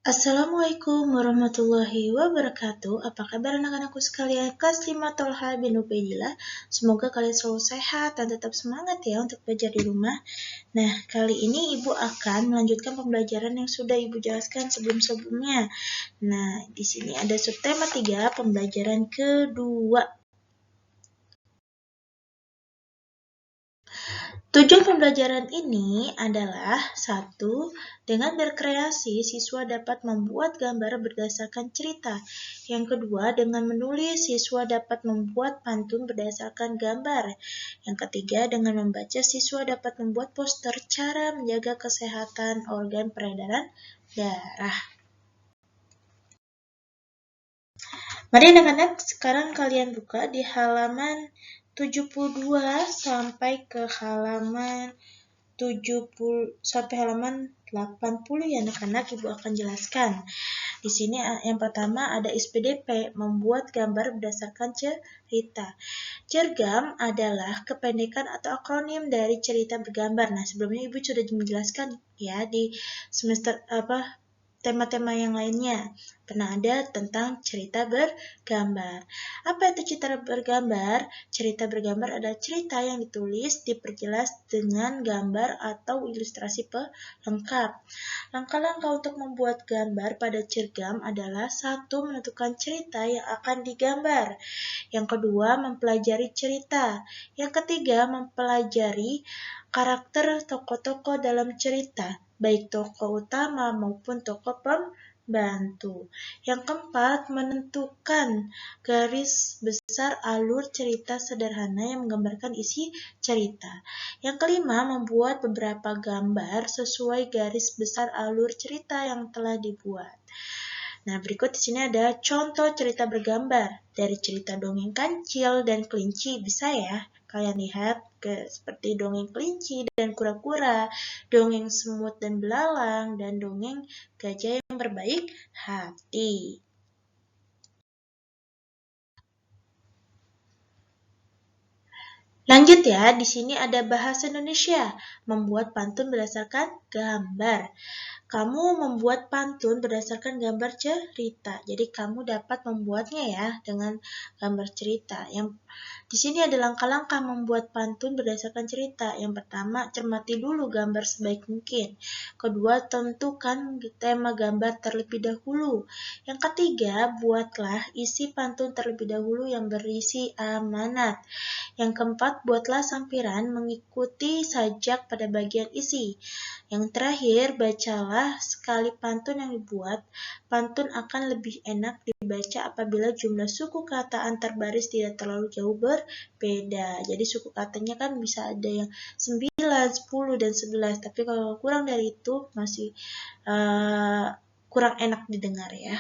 Assalamualaikum warahmatullahi wabarakatuh. Apa kabar anak-anakku sekalian kelas 5 Tolha bin Ubaidillah? Semoga kalian selalu sehat dan tetap semangat ya untuk belajar di rumah. Nah, kali ini Ibu akan melanjutkan pembelajaran yang sudah Ibu jelaskan sebelum-sebelumnya. Nah, di sini ada subtema 3, pembelajaran kedua. Tujuan pembelajaran ini adalah 1. Dengan berkreasi, siswa dapat membuat gambar berdasarkan cerita. Yang kedua, dengan menulis, siswa dapat membuat pantun berdasarkan gambar. Yang ketiga, dengan membaca, siswa dapat membuat poster cara menjaga kesehatan organ peredaran darah. Mari anak-anak, sekarang kalian buka di halaman 72 sampai ke halaman 70 sampai halaman 80 ya anak-anak, Ibu akan jelaskan. Di sini yang pertama ada SPDP, membuat gambar berdasarkan cerita. Cergam adalah kependekan atau akronim dari cerita bergambar. Nah, sebelumnya Ibu sudah menjelaskan ya di semester tema-tema yang lainnya. Pernah ada tentang cerita bergambar. Apa itu cerita bergambar? Cerita bergambar adalah cerita yang ditulis, diperjelas dengan gambar atau ilustrasi pelengkap. Langkah-langkah untuk membuat gambar pada cergam adalah 1. Menentukan cerita yang akan digambar. Yang kedua, mempelajari cerita. Yang ketiga, mempelajari karakter tokoh-tokoh dalam cerita, baik tokoh utama maupun tokoh pembantu. Yang keempat, menentukan garis besar alur cerita sederhana yang menggambarkan isi cerita. Yang kelima, membuat beberapa gambar sesuai garis besar alur cerita yang telah dibuat. Nah, berikut di sini ada contoh cerita bergambar dari cerita dongeng kancil dan kelinci. Bisa ya kalian lihat seperti dongeng kelinci dan kura-kura, dongeng semut dan belalang, dan dongeng gajah yang berbaik hati. Lanjut ya, di sini ada bahasa Indonesia, membuat pantun berdasarkan gambar. Kamu membuat pantun berdasarkan gambar cerita. Jadi kamu dapat membuatnya ya dengan gambar cerita. Yang di sini ada langkah-langkah membuat pantun berdasarkan cerita. Yang pertama, cermati dulu gambar sebaik mungkin. Kedua, tentukan tema gambar terlebih dahulu. Yang ketiga, buatlah isi pantun terlebih dahulu yang berisi amanat. Yang keempat, buatlah sampiran mengikuti sajak pada bagian isi. Yang terakhir, bacalah sekali pantun yang dibuat. Pantun akan lebih enak dibaca apabila jumlah suku kata antar baris tidak terlalu jauh berbeda. Jadi suku katanya kan bisa ada yang 9, 10, dan 11. Tapi kalau kurang dari itu masih kurang enak didengar ya.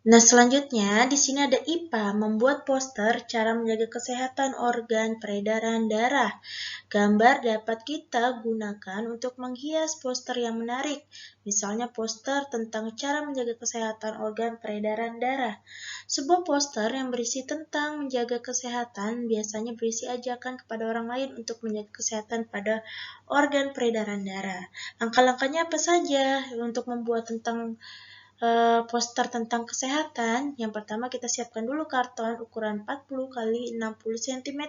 Nah, selanjutnya di sini ada IPA, membuat poster cara menjaga kesehatan organ peredaran darah. Gambar dapat kita gunakan untuk menghias poster yang menarik. Misalnya poster tentang cara menjaga kesehatan organ peredaran darah. Sebuah poster yang berisi tentang menjaga kesehatan biasanya berisi ajakan kepada orang lain untuk menjaga kesehatan pada organ peredaran darah. Langkah-langkahnya apa saja untuk membuat poster tentang kesehatan? Yang pertama, kita siapkan dulu karton ukuran 40 kali 60 cm.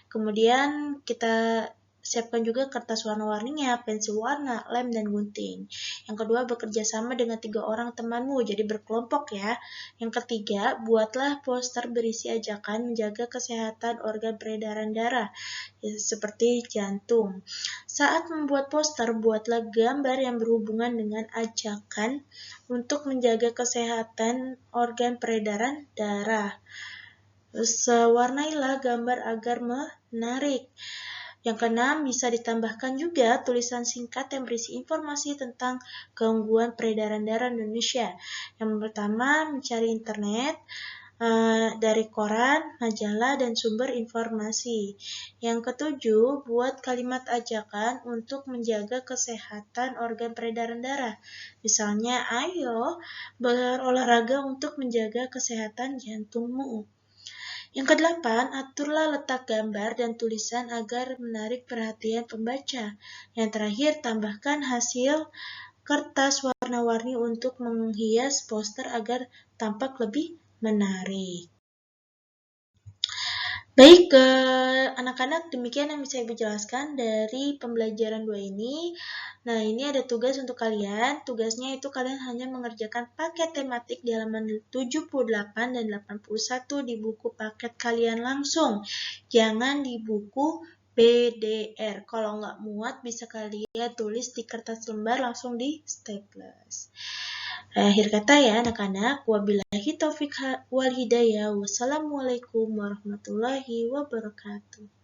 Kemudian kita siapkan juga kertas warna-warninya, pensil warna, lem, dan gunting. Yang kedua, bekerja sama dengan 3 orang temanmu, jadi berkelompok ya. Yang ketiga, buatlah poster berisi ajakan menjaga kesehatan organ peredaran darah, seperti jantung. Saat membuat poster, buatlah gambar yang berhubungan dengan ajakan untuk menjaga kesehatan organ peredaran darah. Warnailah gambar agar menarik. Yang keenam, bisa ditambahkan juga tulisan singkat yang berisi informasi tentang gangguan peredaran darah Indonesia. Yang pertama, mencari internet dari koran, majalah, dan sumber informasi. Yang ketujuh, buat kalimat ajakan untuk menjaga kesehatan organ peredaran darah. Misalnya, ayo berolahraga untuk menjaga kesehatan jantungmu. Yang kedelapan, aturlah letak gambar dan tulisan agar menarik perhatian pembaca. Yang terakhir, tambahkan hasil kertas warna-warni untuk menghias poster agar tampak lebih menarik. Baik, anak-anak, demikian yang bisa Ibu jelaskan dari pembelajaran 2 ini. Nah, ini ada tugas untuk kalian. Tugasnya itu kalian hanya mengerjakan paket tematik di halaman 78 dan 81 di buku paket kalian langsung. Jangan di buku PDR. Kalau nggak muat, bisa kalian tulis di kertas lembar langsung di staples. Akhir kata ya anak-anak, wabillahi taufiq wal hidayah. Wassalamualaikum warahmatullahi wabarakatuh.